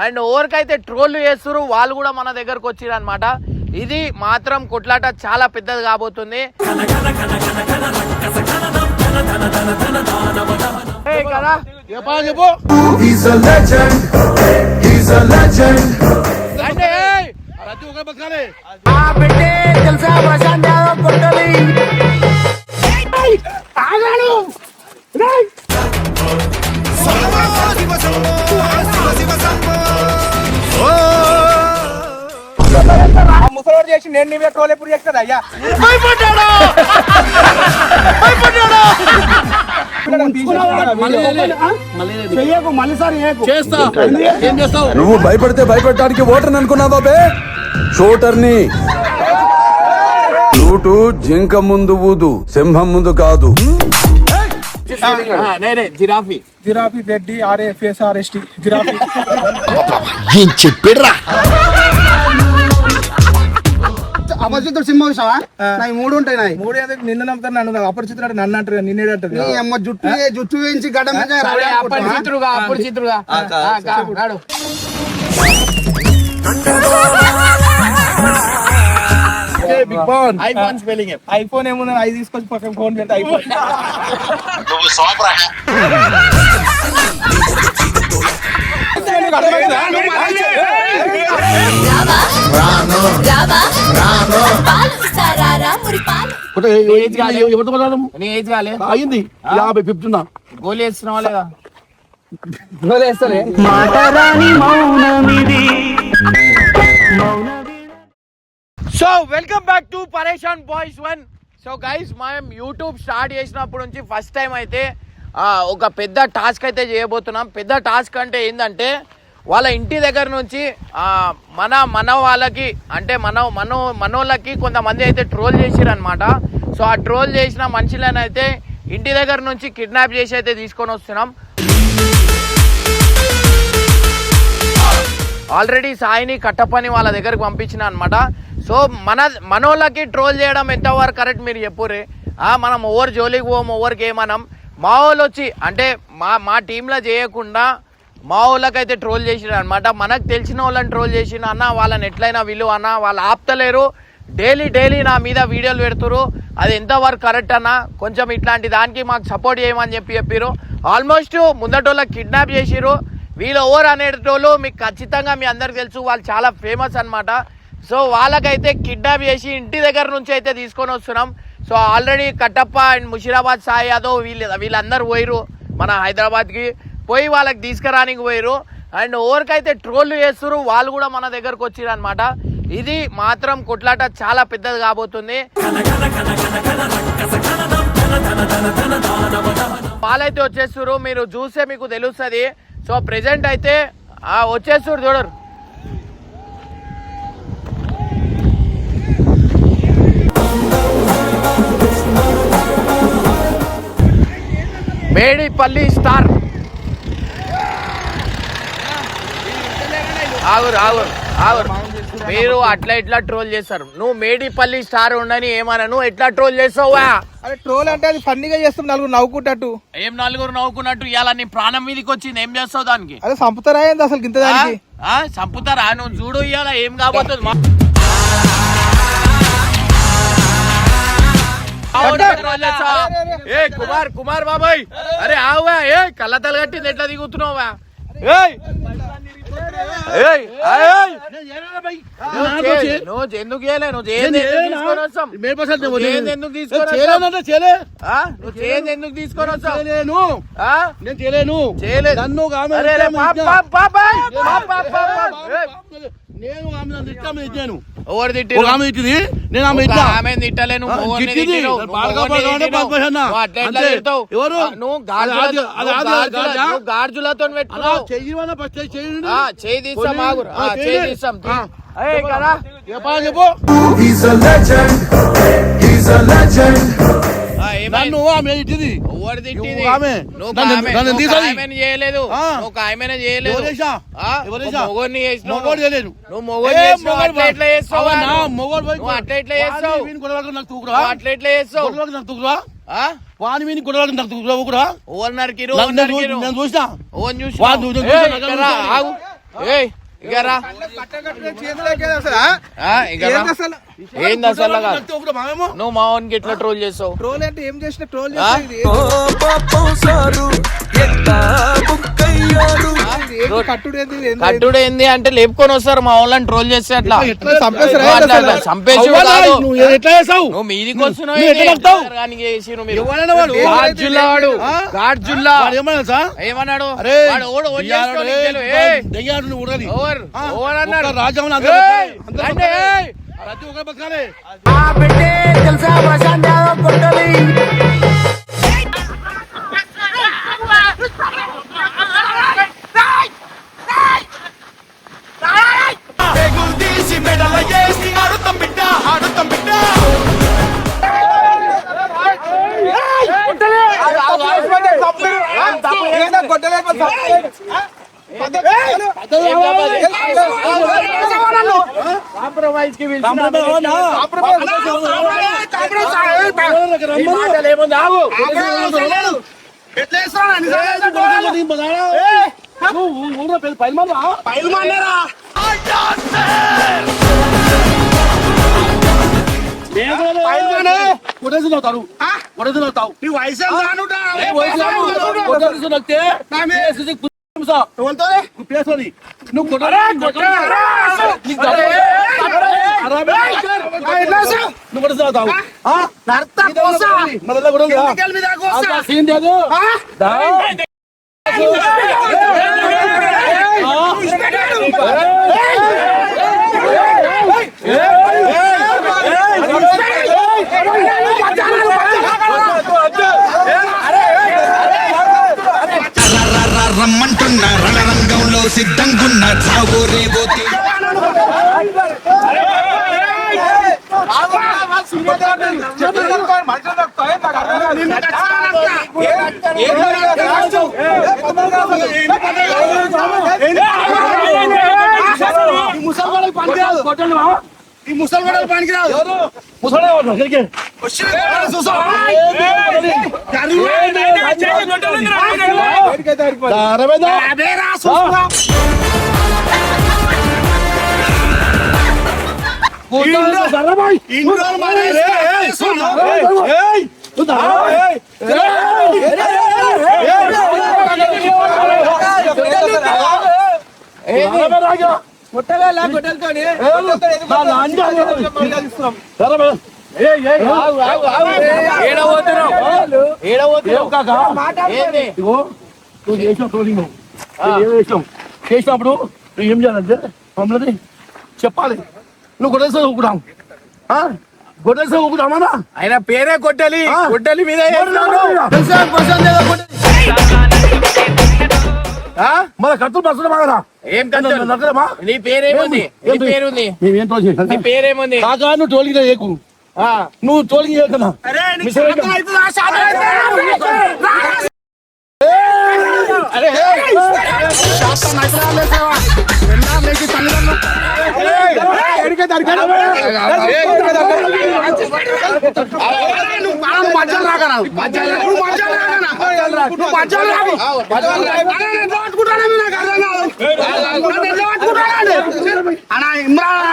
And ఎవరికైతే troll చేస్తున్నారు వాళ్ళు కూడా మన దగ్గరకు వచ్చిర్రు అన్నమాట. ఇది మాత్రం కొట్లాట చాలా పెద్దది కాబోతుంది. తెలుసా ప్రశాంత్ యాదవ్ పొట్టలి ముసలోడు చేసి నేను నీ ట్రోల్ ఎప్పుడు చేస్తాను అయ్యా నువ్వు భయపడితే భయపెట్టడానికి ఓటర్ అనుకున్నావా బే? షూటర్ని షూటు జింక ముందు ఊదు, సింహం ముందు కాదు. Giraffe giraffe Reddy RFSRST giraffe ఏం చెప్పిడ్రా? అపరిచితుడు సినిమా చూసావా? నాకు 3 ఉంటాయి. నాకు 3 ఎందుకు నిన్ను నమ్ముతారు, నన్ను అపరిచితుడు నన్ను అంటారు, నిన్నేటంటారు. అమ్మ జుట్టు వేయించి గడ్డ అపరిచితుడుగా ఐఫోన్ ఏముంది, ఐదు తీసుకొచ్చి పక్కన ఫోన్ పెడితే ఐఫోన్. అయింది 50 ఫిఫ్టీనా గోలీ వేస్తున్నావా లేదా? సో వెల్కమ్ బ్యాక్ టు పరేషాన్ బాయ్స్ 1. సో గైస్ మనం యూట్యూబ్ స్టార్ట్ చేసినప్పటి నుంచి ఫస్ట్ టైం అయితే ఒక పెద్ద టాస్క్ అయితే చేయబోతున్నాం. పెద్ద టాస్క్ అంటే ఏంటంటే వాళ్ళ ఇంటి దగ్గర నుంచి మన వాళ్ళకి అంటే మనోళ్ళకి కొంతమంది అయితే ట్రోల్ చేసిరు అనమాట. సో ఆ ట్రోల్ చేసిన మనుషులను అయితే ఇంటి దగ్గర నుంచి కిడ్నాప్ చేసి అయితే తీసుకొని వస్తున్నాం. ఆల్రెడీ సాయిని కట్టప్పని వాళ్ళ దగ్గరకు పంపించిన అనమాట. సో మనోళ్ళకి ట్రోల్ చేయడం ఎంతవరకు కరెక్ట్ మీరు చెప్పురే. మనం ఓవర్ జోలికి పోము, ఓవర్కి ఏమనం. మా వాళ్ళు వచ్చి అంటే మా టీంలో చేయకుండా మా వాళ్ళకైతే ట్రోల్ చేసిరు అనమాట. మనకు తెలిసిన వాళ్ళని ట్రోల్ చేసిన అన్న వాళ్ళని ఎట్లయినా వీళ్ళు అన్న వాళ్ళు ఆపుతలేరు, డైలీ నా మీద వీడియోలు పెడుతురు, అది ఎంతవరకు కరెక్ట్ అన్న, కొంచెం ఇట్లాంటి దానికి మాకు సపోర్ట్ చేయమని చెప్పారు. ఆల్మోస్ట్ ముందటోళ్ళకి కిడ్నాప్ చేసిరు. వీళ్ళు ఓవర్ అనేటోళ్ళు మీకు ఖచ్చితంగా మీ అందరికి తెలుసు, వాళ్ళు చాలా ఫేమస్ అనమాట. సో వాళ్ళకైతే కిడ్నాప్ చేసి ఇంటి దగ్గర నుంచి అయితే తీసుకొని వస్తున్నాం. So already Kattappa and Musheerabad Sai Yadav వీళ్ళందరూ పోయిరు మన హైదరాబాద్కి, పోయి వాళ్ళకి తీసుకురానికి పోయిరు. అండ్ ఎవరికైతే ట్రోల్ చేస్తున్నారు వాళ్ళు కూడా మన దగ్గరకు వచ్చిర్రు అనమాట. ఇది మాత్రం కొట్లాట చాలా పెద్దది కాబోతుంది. వాళ్ళైతే వచ్చేస్తున్నారు, మీరు చూస్తే మీకు తెలుస్తుంది. సో ప్రెజెంట్ అయితే వచ్చేస్తున్నారు చూడరు. మేడిపల్లి స్టార్ ఆగురు మీరు అట్లా ఇట్లా ట్రోల్ చేస్తారు. నువ్వు మేడిపల్లి స్టార్ ఉండని ఏమన్నా నువ్వు ఎట్లా ట్రోల్ చేస్తావా? అరే ట్రోల్ అంటే అది ఫన్నీగా చేస్తాం, నలుగురు నవ్వుకుంటట్టు. ఏం నలుగురు నవ్వుకున్నట్టు? ఇవాళ నీ ప్రాణం మీదకి వచ్చింది, ఏం చేస్తావు దానికి? అదే చంపుతారా ఏంది అసలు ఇంత దానికి? చంపుతారా? నువ్వు చూడు ఇవాళ ఏం కాబోతుంది. కుమార్ బాబాయ్, అరే ఆవుగా ఏ కళ్ళతలు కట్టింది ఎట్లా దిగుతున్నావా? నువ్వు ఎందుకు చేయలే? నువ్వు చేయండి ఎందుకు తీసుకొని వస్తావు? నేను చేయలేను. నేను ఎవరు తిట్టిరు? ఆమె తిట్టింది, నేను ఆమె ఆమె తిట్టలేను. నువ్వు గార్జులతో పెట్టుకున్నావు. చేయి తీస్తాం ఆగురు, చేయి తీస్తాం కదా. నన్ను ఆమె తిట్టింది. ఎవరు తిట్టింది? చేయలేదు. నువ్వు ఆమెనే చేయలేదు. మొగోడిని చేసినావు. మొగోడు చేయలేదు. నువ్వు మొగోడు చేసినావు. అట్లా ఎట్లా చేస్తావు? అట్లా ఎట్లా చేస్తావు? అట్లా ఎట్లా చేస్తావు? వాని మీద గొడవలకు నాకు తూకురా కూడా. ఓవర్ నరికిరు. నేను చూసినా. ఓన్ చూసి ఏయ్ ఇక రా చేతులకే అసలు ఇక రా. ఏంది అసలు ఏంది అసలు కాదు ఒకటి మామేమో నువ్వు మావన్కి ఎట్లా ట్రోల్ చేసావు ట్రోల్ అంటే ఏం చేసిన ట్రోల్ ఆ? కట్టుడు ఏంది ఏంది? కట్టుడు ఏంది అంటే లేపుకొని వస్తారు మా వాళ్ళని ట్రోల్ చేస్తే అట్లా ఎట్లా చంపేస్తారా? నువ్వు అట్లా అసలు? చంపేసి అవ్వదా? కాదు. నువ్వు ఎట్లా చేసావు నువ్వు మీదికి వస్తున్నావు నువ్వు ఎట్లా ఏంది? చెప్తావు? గారికి చేసిర్రు మీరు. ఎవరైనా వాడు గాడ్జుల్లా వాడు గాడ్జుల్లా వాడు ఏమన్నా తెలుసా? ఏమన్నాడు అరే వాడు ఓడు ఓడి దెయ్యాడు, చేసుకో నీకు తెలియదు. ఏయ్, దెయ్యాడు నువ్వు ఊరని. ఓవర్ ఆ? ఓవర్ అన్నాడు ఒక్క రాజ్యంలో అందరూ ఏయ్, అందరూ రండి, ఏయ్. ప్రతి ఒక్కరు బతకాలి. ఏందో గొడ్డలేకపోతే చంపలేదు. కాంప్రమైజ్ కి పిలిచిన రమ్మంటున్న రణరంగంలో సిద్ధంగున్న చావు రేబోతి ఈ ముసలి పనికి రాదు ముసలి చేసినప్పుడు నువ్వు ఏం చేయాలంటే మమ్మల్ని చెప్పాలి. నువ్వు గొడవ ఊకుడాం గొడవ ఊకుడామా ఆయన పేరే కొట్టాలి కొట్టాలి మీద మన కత్తులు పడుతున్నా కదా ఏం కట్టమా నీ పేరేముంది నీ పేరుంది మేమేం ట్రోల్ చేయాలి నీ పేరేముంది కాకా నువ్వు టోల్కి ఏకు నువ్వు టోల్కి ఏకనా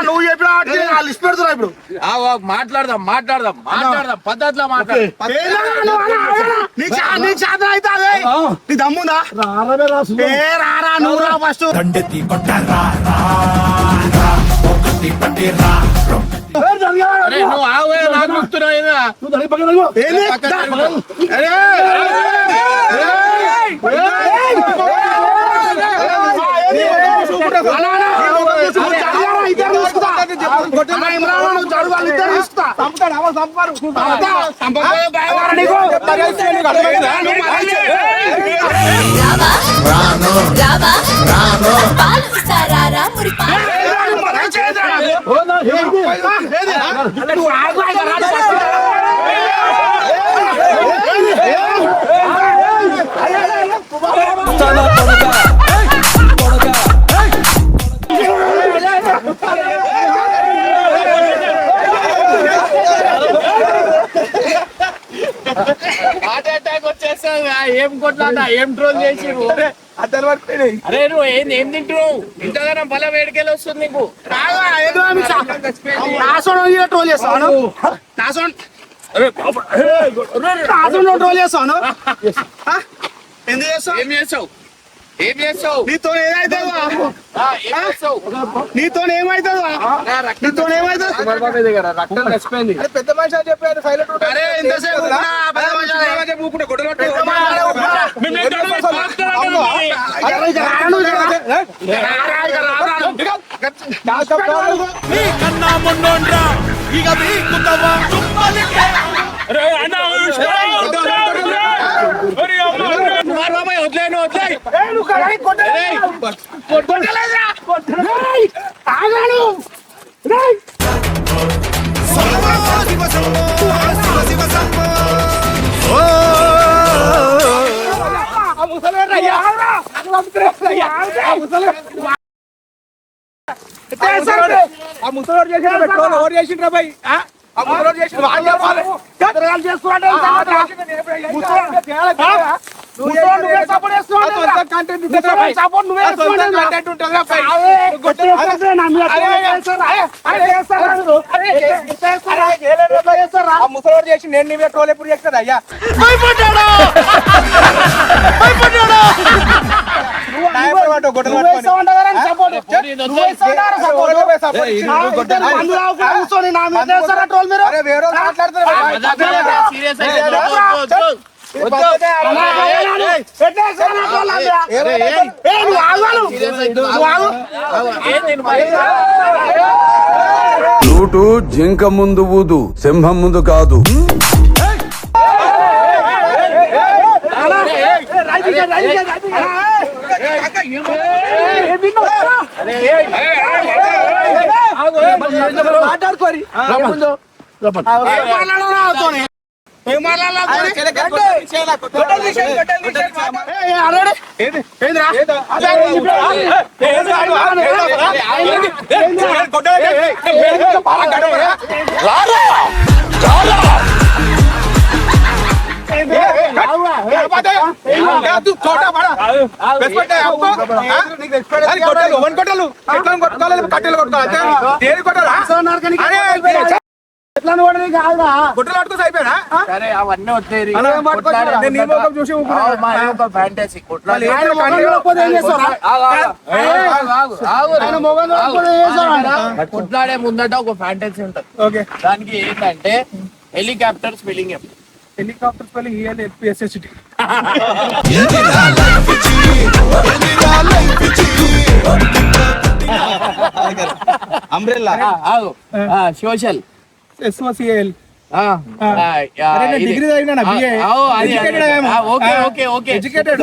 నువ్వు చెప్పిన లిస్ట్ పెడుతున్నా ఇప్పుడు మాట్లాడదాం మాట్లాడదాం మాట్లాడదాం పద్ధతిలో మాట్లాడదాం నీ చేత అయితే నీ దమ్ముందా రాలే రాసు రారా నువ్వు రా ఫస్ట్ అరే నువ్వు ఆవే నాకు గుర్తున్నావు ఏదా? నువ్వు దాని పక్కన హార్ట్ అటాక్ వచ్చేస్తా ఏం కొట్లాట ఏం ట్రోల్ చేసి అద్దలు పడిపోయినాయి. అరే నువ్వు ఏం తింటున్నావు? ఇంతగానం బల వేడికెళ్ళి వస్తుంది నీకు. ట్రోల్ చేస్తాను ట్రోల్ చేస్తాను ఎందుకు చేస్తావు ఏం చేస్తావు? నీతో ఏదైతుందో ఏం చేస్తావు? నీతో ఏమైతుందో నీతో ఏమైతుంది రక్తం చచ్చిపోయింది. అరే పెద్ద మనిషి అని చెప్పి ఆయన సైలెంట్ ఉంటాడు. అరే ఇంతసేపు ఊపుకున్నా, పెద్ద మనిషి అని చెప్పి ఊపుకుంటే గొడ్డలు పట్టుకో. ఆ ముసలోడు చేసిన పెట్రోల్ ఎవరు చేసిండ్రా భయ్? ఆ ముసలోడు చేసిన వాళ్ళు చెప్పాలి. ముసలోడు చేసి నేను నీ పెట్రోల్ ఎప్పుడు చేస్తాను అయ్యా? రూటు జింక ముందు ఊదు, సింహం ముందు కాదు. మాట్లాడుకోరి కట్టెలు కొట్టాలి అయిపోయినా సరే అవన్నీ వద్దేరి. చూసి ఫ్యాంటసీ కొట్లాడే ముందట ఒక ఫ్యాంటసీ ఉంటది. ఓకే దానికి ఏంటంటే helicopter spelling helicopter spelling ELPSHT. Umbrella social SOCAL. Degree చదివినా BA. Okay okay okay educated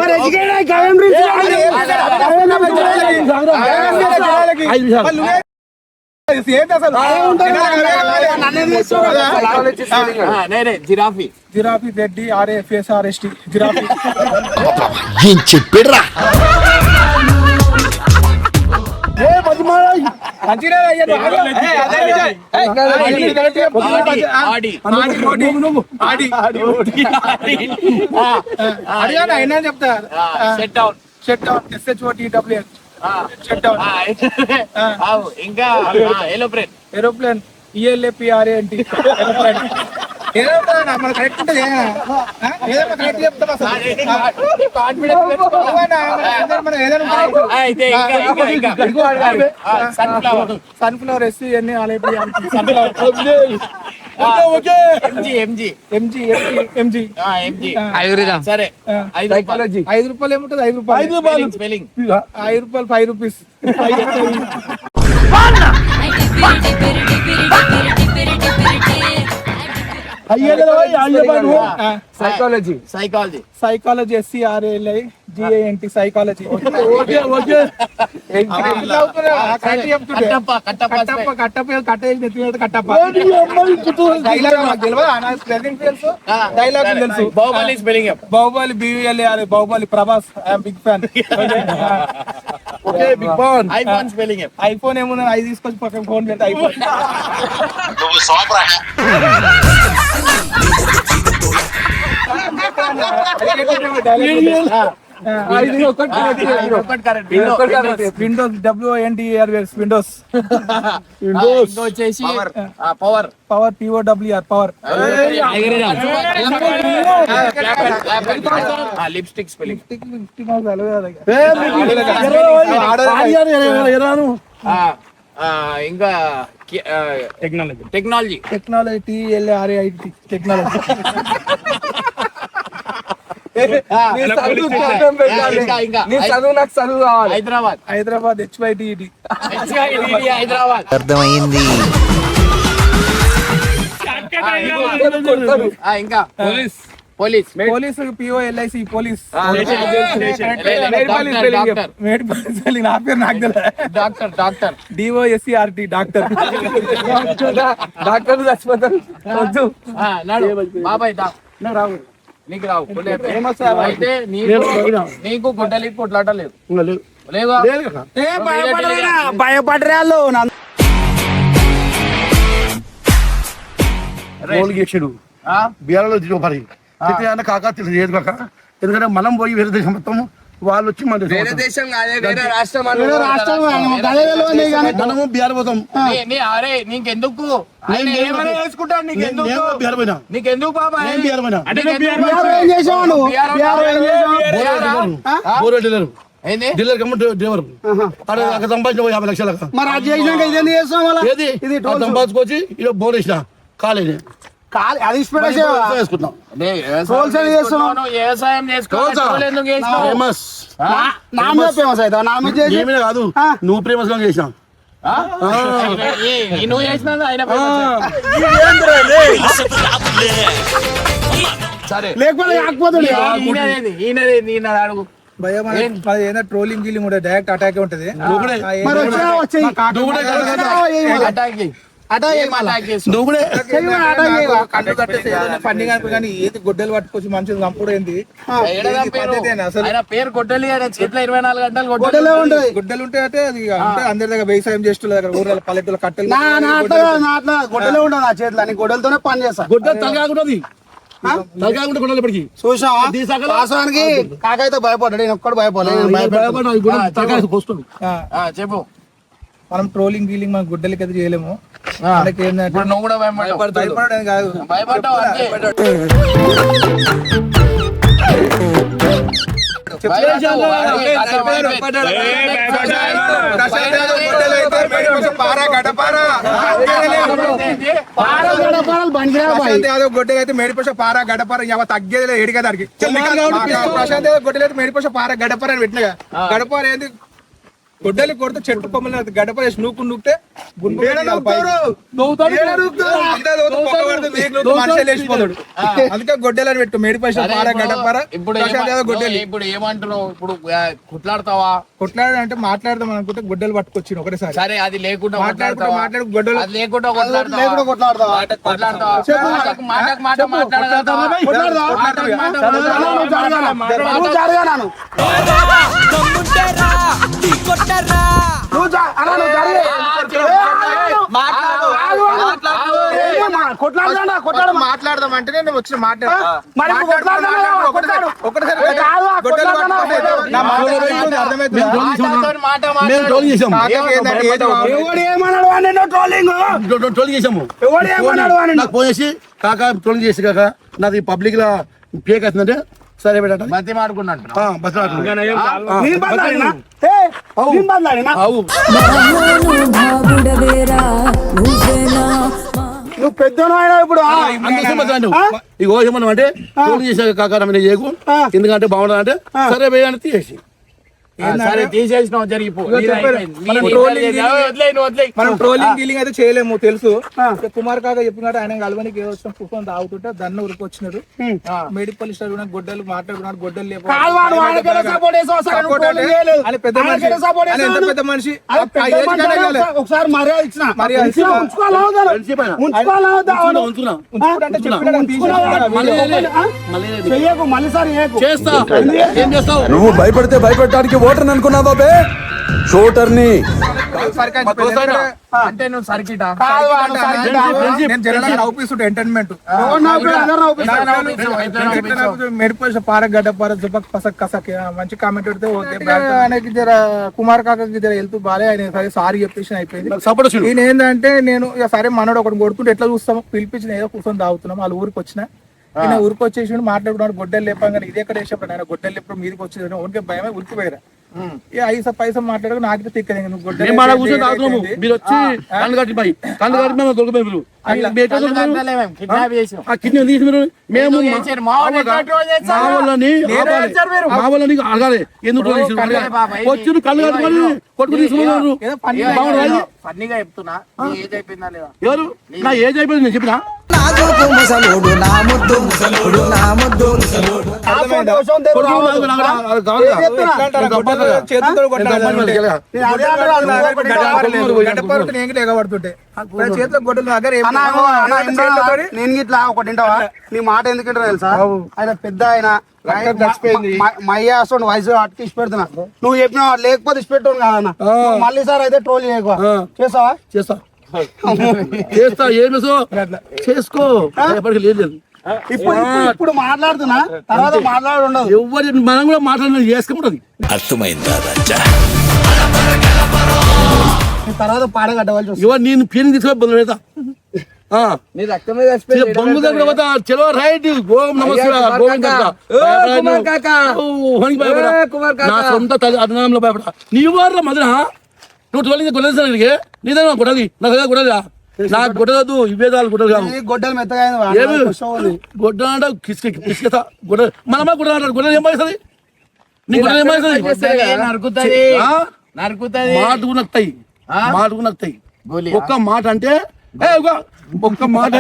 ఏంటి అసలు? Giraffe giraffe ZD RAFSRST giraffe. చెప్పిడ్రా అయినా చెప్తా. Set down shut down SHOTWN shut down. ఇంకా aeroplane aeroplane ELAPRANT aeroplane. Aeroplane మన correct ఉంటుంది ఏదైనా కరెక్ట్ చెప్తాం అసలు. మనం ఏదైనా సన్ఫ్లవర్ సన్ఫ్లవర్ SCN ఎంజీ సరే. సైకాలజీ. 5 రూపాయలు ఏముంటుంది? 5 రూపాయలు స్పెల్లింగ్ 5 రూపాయలు 5 rupees. Psychology psychology psychology SCRALIGANT psychology. Baahubali spelling Baahubali BULAR Baahubali Prabhas. I'm big fan. Big బాన్. ఐఫోన్ స్పెల్లింగ్ ఐఫోన్ ఏముంది? 5 తీసుకొచ్చి పక్కన ఫోన్ పెడతా. ఐఫోన్ ఇది ఒక్కటి correct. ఒక్కటి correct. విండోస్ WINDOS విండోస్ ఇంకా వచ్చేసి power POWR power lipstick spelling ఇంకా టెక్నాలజీ TLRAIT టెక్నాలజీ ఇంకా చదువు నాకు చదువు కావాలి. హైదరాబాద్ HYDED హైదరాబాద్ అర్థమైంది. ఇంకా police police POLIC police doctor made police నా పేరు నాకు తెలియదు. డాక్టర్ DOSCRT డాక్టర్ డాక్టర్ చచ్చిపోతారు వద్దు. బాబాయ్ రావు నీకు రావు అయితే నీకు గుడ్డలికి కొట్లాట లేదు లేవా భయపడరాళ్ళు చేసాడు బీఆర్లో మరి కాక తెలియదు కాక ఎందుకంటే మనం పోయి వేరే దేశం మొత్తం వాళ్ళు వచ్చి మన దేశం మనము బీఆర్ పోతాం. అరే నీకెందుకు బీఆర్ పోయినా నీకెందుకు బాబాయ్ బీఆర్ పోయినా నీకెందుకు? ఏం చేసావు నువ్వు? ఆ? డీలర్ ఏంది డీలర్ డ్రైవర్ అక్కడ సంపాదించిన 50 లక్షలకు మరి అది చేసినాక ఇదేంది చేస్తాం మళ్ళా? ఏది ఇది సంపాదించుకొచ్చి ఇలా బోర్ వేసిన కాలేజీ అది ఇష్టపడేసేవా? వేసుకుంటాం అదే Tolls అని చేస్తున్నావు. వ్యవసాయం చేసుకోవాలి toll ఎందుకు చేసినావు? ఫేమస్ నా మీద ఫేమస్ అవుతావు నా మీద చేసి ఏమీ కాదు ఆ. నువ్వు ఫేమస్ గా చేసిన ఆ? ఈ నువ్వు చేసినా ఆయన సరే లేకపోతే కాకపోతుండే ఈయన అడుగు భయం ఏదైనా ట్రోలింగ్ గీలింగ్ ఉంటుంది డైరెక్ట్ అటాక్ ఉంటది. మరి వచ్చినా వచ్చేయి అటాక్ నువ్వు కూడా కన్ను కట్టేసి ఫన్నీగా కానీ ఏది గొడ్డలు పట్టుకొచ్చి మనుషులు చంపుడు ఏంది పద్ధతేనా అసలు? ఆయన పేరు కొట్టలి చేతిలో 24 గంటలు గొడ్డలే ఉంటది. గుడ్డలు ఉంటే అంటే అది అంటే అందరి దగ్గర వ్యవసాయం చేస్తున్న దగ్గర ఊర్ల పల్లెటూళ్ళ కట్టెలు నా అట్లా గొడ్డలే ఉండదు నా చేతిలో అని గొడ్డలతోనే పని చేస్తా. గుడ్డ తలకాకుంటుంది తలకాకుంటే గుడ్డలు ఇప్పటికి చూసావా వాస్తవానికి కాకైతే భయపడ్డాడు నేను ఒక్కడు భయపడలేదు. తలకాయ పోస్తుంది చెప్పు మనం ట్రోలింగ్ గీలింగ్ మనం గుడ్డలకి అయితే చేయలేము. మనకి ఏంటంటే ఇప్పుడు నువ్వు కూడా భయపడతావు భయపడడం కాదు భయపడ్డావు అంతే. గొడ్డలు అయితే మేడిపోస పారా గడపార ఇవ తగ్గేది ఏడిగా దానికి ప్రశాంత్ యాదవ్ గొడ్డలు అయితే మేడిపోస పారా గడపార అని పెట్టినగా గడపార ఏంది గొడ్డలి కొడితే చెట్టు కొమ్మలు గడప వేసి నూక్కుంటే మనుషులు వేసిపోతాడు. అందుకే గొడ్డలు అని పెట్టు మేడిపోస పారా గడపార ప్రశాంత్ యాదవ్ గొడ్డలి. ఇప్పుడు ఏమంటున్నావు ఇప్పుడు కొట్లాడతావా? కొట్లాడంటే మాట్లాడదాం అనుకుంటే గొడ్డలు పట్టుకొచ్చి ఒకటేసారి సరే అది లేకుండా మాట్లాడు గొడ్డలు అది లేకుండా లేకుండా కొట్లాడతావా? కొట్లాడతావా? మాటకు మాట నువ్వు జరగా నాను. మాట్లాడదాం అంటే నేను వచ్చిన మాట మరి ఇప్పుడు కొట్లాడదామా? మేము ట్రోల్ చేసాము ఎవడు ఏమన్నాడు వాడిని? నువ్వు ట్రోలింగ్ ట్రోల్ చేసాము ఎవడు ఏమన్నాడు వాడిని? నాకు ఫోన్ చేసి కాక ట్రోల్ చేసి కాక నాది పబ్లిక్ లా ఫేక్ అవుతుందంటే సరే పెట్ట బతి మాడుకున్నట్టు బస్ నేను బదలాడినా? నేను బదలాడినా? నువ్వు పెద్దను అయినా ఇప్పుడు ఇగో ఏమన్నా అంటే ట్రోల్ చేసాక కాక నేను చేయకు ఎందుకంటే బాగుండదు అంటే సరే వేయని తీసేసి సరే తీసేసినావు జరిగిపో మనం ట్రోలింగ్ గీలింగ్ అయితే చేయలేము తెలుసు. కుమార్ కాక చెప్పినట్టు ఆయన కలవనికి వచ్చిన పుష్పం తాగుతుంటే దాన్ని ఉరికి వచ్చినాడు. మేడిపల్లి స్టార్ కూడా గొడ్డలు మాట్లాడుకున్నాడు గొడ్డలు లేపు పెద్ద మనిషి ఒకసారి మర్యాద ఇచ్చిన మళ్ళీ చెయ్యకు మళ్ళీ సార్ చేస్తా ఏం చేస్తావు నువ్వు భయపడితే భయపెట్టడానికి షూటర్ అనుకున్నావా బే షూటర్ని అంటే నువ్వు సర్కిటా నేను జనరల్ నవ్వుపిస్తుంటే ఎంటర్టైన్మెంట్ మెడిపోయి పార గడ్డ పార జుబక్ పసక్ కసక్ మంచి కామెంట్ పెడితే ఓకే ఆయనకి జర కుమార్ కాకకి జర వెళ్తూ బాలే ఆయన సరే సారీ చెప్పేసి అయిపోయింది. నేను ఏంటంటే నేను ఇక సరే మనోడు ఒకటి కొడుతుంటే ఎట్లా చూస్తాము పిలిపించిన ఏదో కూర్చొని తాగుతున్నాం వాళ్ళ ఊరికి వచ్చిన ఈయన ఊరికి వచ్చేసి మాట్లాడుకున్నాడు గొడ్డలు లేపంగా ఇది ఎక్కడ వేసేప్పుడు ఆయన గొడ్డలు లేపడం మీదకి వచ్చేది ఓకే భయమే ఉరికిపోయారా ఇక ఐసా పైసా మాట్లాడుకుని నాకే తిక్కదు నువ్వు గొడ్డలు మీరు వచ్చి కళ్ళు కట్టి పోయి కళ్ళు కట్టి మేము దొరికిపోయి కిడ్నీ తీసి మేము మా వాళ్ళని అడగాలి ఎందుకు వచ్చి కళ్ళు కట్టుకొని కొట్టుకు తీసుకున్నారు ఫన్నీగా చెప్తున్నా ఏజ్ అయిపోయిందా లేదా? ఎవరు నా ఏజ్ అయిపోయింది నేను చెప్పినా ఎగబడుతుంటే చేతిలో గొడ్డలు దగ్గర నేను ఇట్లా ఒకటి వింటావా నీ మాట ఎందుకు వింటారా తెలుసా ఆయన పెద్ద ఆయన మయ్యాసోని వయసు అట్కి ఇచ్చి పెడుతున్నా నువ్వు చెప్పిన లేకపోతే ఇచ్చి పెట్టాను కాదన్న మళ్ళీ సార్ అయితే ట్రోల్ చేయకు చేస్తావా చేస్తా చేస్తా ఏమి చేసుకో ఎప్పటికీ లేదు ఇప్పుడు మాట్లాడుతున్నా తర్వాత మాట్లాడు ఉండదు ఎవరి మనం కూడా మాట్లాడిన చేసుకుంటది అర్థమైందా రాజా తర్వాత పాడగట్టవలసి ఇవాళ నేను పేరు తీసుకొని బదులు పెడతా బొంగు దగ్గర పోతా చలో రైట్ గోం నమస్కారం గోవింద నా సొంత తల్లి అన్నదంలో భయపడ నీ వారిలో మధుర నువ్వు తొలగి కొనేసాను నీదే కొట్టది నా దగ్గర కొట్టదా నాకు కొట్టదు ఇవేదాలు కొట్టదు కాదు గొడ్డలు మెత్తగా గొడ్డ అంటే కిస్కెత గొడ్డ మనమా గొడ్డ అంటారు గొడ్డలు ఏం పడుతుంది నీ గొడ్డలు ఏం పడుతుంది మాటకు నక్తాయి మాటకు నక్తాయి ఒక్క మాట అంటే ఒక్క మాట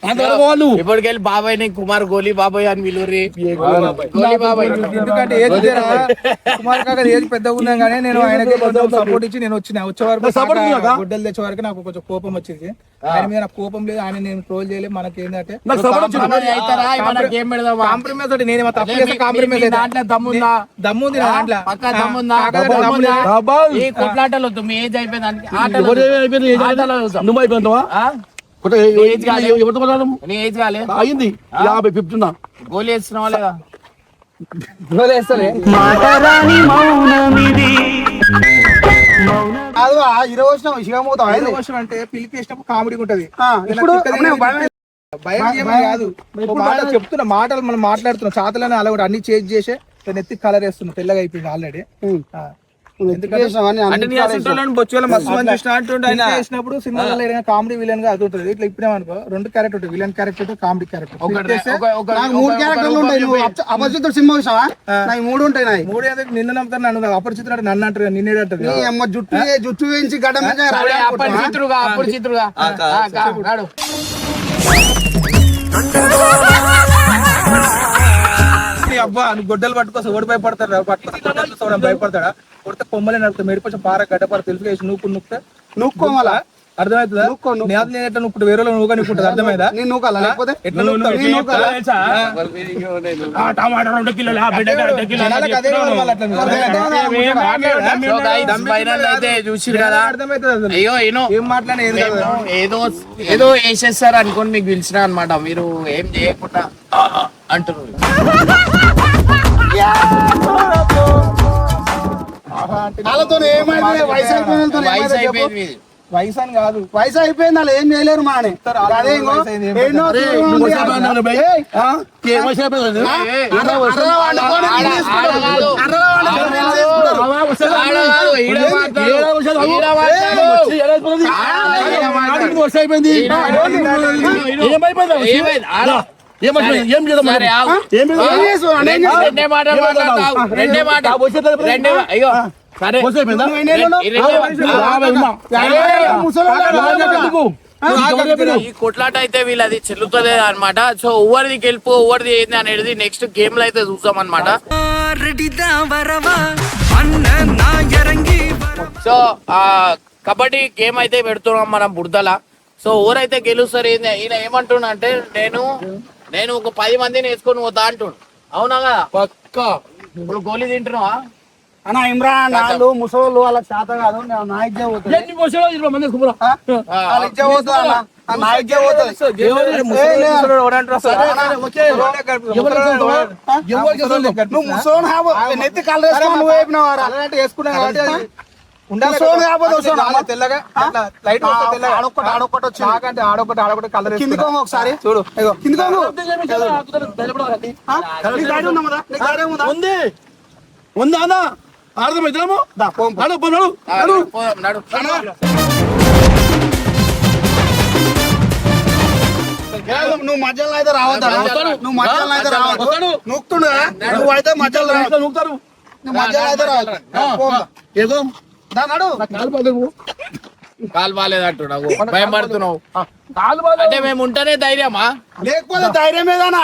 అంటే వాళ్ళు ఇప్పటికెళ్ళి బాబాయ్ ని కుమార్ గోలీ బాబాయ్ అని విలువరి గోలీ బాబాయ్ ఎందుకంటే ఏజ్ కుమార్ కాక ఏజ్ పెద్దగా ఉన్నాం కానీ నేను ఆయనకి కొంచెం సపోర్ట్ ఇచ్చి నేను వచ్చే వరకు గుడ్డలు తెచ్చే వరకు నాకు కొంచెం కోపం వచ్చింది. ఆయన మీద నాకు కోపం లేదు, ఆయన నేను ట్రోల్ చేయలేదు. మనకి ఏంటంటే కాంప్రమైజ్ ఒకటి నేను తప్పు చేస్తే కాంప్రమైజ్ దమ్ముంది నా దాంట్లో కొట్లాటలు వద్దు మీ ఏజ్ అయిపోయింది నువ్వు అయిపోయిందావా అయింది 50 50 గోలీ వేస్తున్నావా లేదా? విషయం అంటే పిలిపి వేసినప్పుడు కామెడీ ఉంటది. భయం కాదు చెప్తున్నా మాటలు మనం మాట్లాడుతున్నాం చాతలని అలా కూడా అన్ని చేంజ్ చేసే నెత్తి కలర్ వేస్తున్నాం తెల్లగా అయిపోయింది ఆల్రెడీ. చేసినప్పుడు సినిమాలో కామెడీ విలన్ గా అది ఉంటుంది. ఇట్లా ఇప్పుడేమనుకో 2 క్యారెక్టర్ ఉంటుంది, విలన్ క్యారెక్టర్ కామెడీ క్యారెక్టర్. 3 క్యారెక్టర్లు ఉంటాయి. అపరిచితుడు సినిమా చూసావా? 3 ఉంటాయి. 3 నిన్ను నమ్ముతారు, నన్ను అపరిచితుడు నన్ను అంటారు, నిన్నేడంటారు. జుట్టు వేయించి గడ్డ అబ్బా నువ్వు గొడ్డలు పట్టుకోసం ఓడి భయపడతాడు, పట్టుకోసం భయపడతాడా? కొడితే కొమ్మలే నడుపుతా మెడిపోయి పార గడ్డపార తెలుసు నూక్కుంటే నూక్కోమలా అర్థమవుతుందా? ఇప్పుడు వేరే నువ్వుగా నీకుంటది అర్థమైందా? లేకపోతే ఏం మాట్లాడే ఏదో వేసేస్తారు అనుకోని మీకు పిలిచిన అనమాట. మీరు ఏం చేయకుండా అంటున్నారు. వయసు అని కాదు, వయసు అయిపోయింది. వాళ్ళు ఏం చేయలేరు మా అయిపోయింది. ఈ కొట్లాట అయితే వీళ్ళది చెల్లుతుంది అనమాట. సో ఎవరిది గెలుపు ఎవరిది ఏంది అనేది నెక్స్ట్ గేమ్ లో అయితే చూద్దాం అనమాట. సో కబడ్డీ గేమ్ అయితే పెడుతున్నాం మనం బుడదల. సో ఎవరైతే గెలుస్తారు ఈయన ఏమంటున్నా అంటే నేను నేను ఒక 10 మందిని వేసుకొని పోతా అంటుండు అవునా కదా పక్కా ఇప్పుడు గోళీ తింటున్నావా అన్న ఇమ్రాన్ వాళ్ళు ముసలోళ్ళు వాళ్ళకి శాతం కాదు నా ఇచ్చే పోతుంది ఎన్ని పోసాడో 20 మంది వేసుకోరా వాళ్ళ ఇచ్చే పోతుంది అన్న నా ఇచ్చే పోతుంది నువ్వు ముసలోని నెత్తి కళ్ళు వేసుకొని నువ్వు వేపినవారా వేసుకున్నా కాబట్టి అది ఉండాలి ముసలోని కాకపోతే వస్తాడు అన్న. తెల్లగా లైట్ తెల్లగా ఆడొక్కటి వచ్చింది నాకంటే ఆడొకటి కలర్ కిందికోంగ ఒకసారి చూడు ఇగో కిందికోంగు ఉంది ఉందా అన్న ఆడదాం ఇద్దరము నడు పో, నడు నడు పోదాం, నడు. నువ్వు మధ్యలో అయితే రావద్దా నువ్వు మధ్యలో అయితే రావద్దు నూకుతుండే నువ్వు అయితే మధ్యలో రావద్దు నూకుతారు నువ్వు మధ్యలో అయితే రావద్దు ఏదో దా నడు కాలు బాధ కాలు బాగాలేదంటు నాకు భయం పడుతున్నావు కాలు బాధ అంటే మేము ఉంటేనే ధైర్యమా లేకపోతే ధైర్యం ఏదన్నా